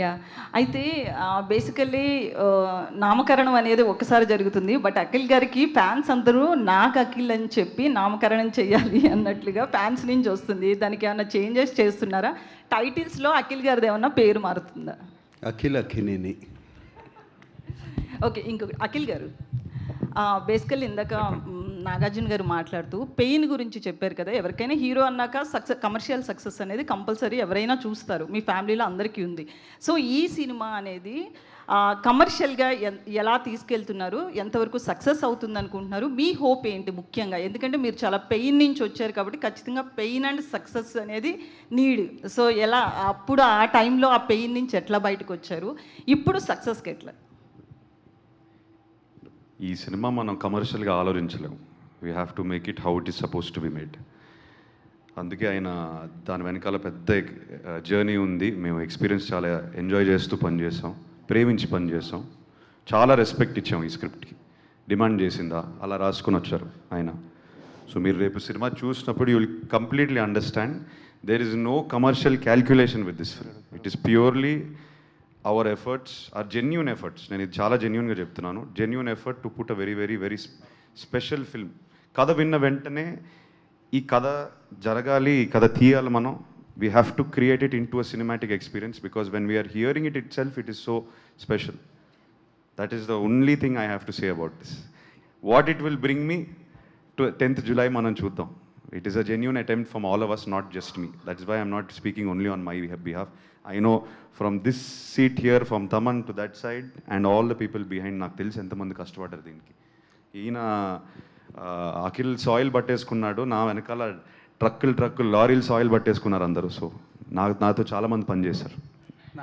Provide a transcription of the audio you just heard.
Yeah! అయితే basically నామకరణం అనేది ఒక్కసారి జరుగుతుంది. బట్ అఖిల్ గారికి ఫ్యాన్స్ అందరూ నాకు అఖిల్ అని చెప్పి నామకరణం చేయాలి అన్నట్లుగా ఫ్యాన్స్ నుంచి వస్తుంది. దానికి ఏమన్నా చేంజెస్ చేస్తున్నారా? టైటిల్స్‌లో అఖిల్ గారిది ఏమన్నా పేరు మారుతుందా? అఖిల్ అఖినేని. ఓకే. ఇంకొకటి అఖిల్ గారు బేసికల్లీ ఇందాక నాగార్జున గారు మాట్లాడుతూ పెయిన్ గురించి చెప్పారు కదా. ఎవరికైనా హీరో అన్నాక కమర్షియల్ సక్సెస్ అనేది కంపల్సరీ ఎవరైనా చూస్తారు. మీ ఫ్యామిలీలో అందరికీ ఉంది. సో ఈ సినిమా అనేది కమర్షియల్గా ఎలా తీసుకెళ్తున్నారు, ఎంతవరకు సక్సెస్ అవుతుంది అనుకుంటున్నారు, మీ హోప్ ఏంటి ముఖ్యంగా? ఎందుకంటే మీరు చాలా పెయిన్ నుంచి వచ్చారు కాబట్టి ఖచ్చితంగా పెయిన్ అండ్ సక్సెస్ అనేది నీడ్. సో ఎలా అప్పుడు ఆ టైంలో ఆ పెయిన్ నుంచి ఎట్లా బయటకు వచ్చారు, ఇప్పుడు సక్సెస్కి ఎట్లా? ఈ సినిమా మనం కమర్షియల్గా ఆలోచించలేము. We have to make it how it is suppose to be made. అందుకే ఆయన దాని వెనకాల పెద్ద జర్నీ ఉంది. మేము ఎక్స్పీరియన్స్ చాలా ఎంజాయ్ చేస్తూ పనిచేసాం, ప్రేమించి పనిచేసాం, చాలా రెస్పెక్ట్ ఇచ్చాం ఈ స్క్రిప్ట్కి. డిమాండ్ చేసిందా అలా రాసుకుని వచ్చారు ఆయన. సో మీరు రేపు సినిమా చూసినప్పుడు you will completely understand there is no commercial calculation with this film. It is purely our efforts or genuine efforts. నేను ఇది చాలా జెన్యూన్గా చెప్తున్నాను. Genuine effort to put a very very very special film. కథ విన్న వెంటనే ఈ కథ జరగాలి, ఈ కథ తీయాలి మనం. We have to create it in to a cinematic experience because when we are hearing it self it is so special. That is the only thing I have to say about this. What it will bring me to 10th July మనం చూద్దాం. It is a genuine attempt from all of us, not just me. That is why I'm not speaking only on my behalf. I know from this seat here, from Taman to that side, and all the people behind, నాకు తెలిసి ఎంతమంది కష్టపడ్డారు దీనికి. ఈయన Akhil soil పట్టేసుకున్నాడు, నా వెనకాల ట్రక్కులు లారీలు సాయిల్ పట్టేసుకున్నారు అందరూ. సో నాతో చాలామంది పనిచేశారు.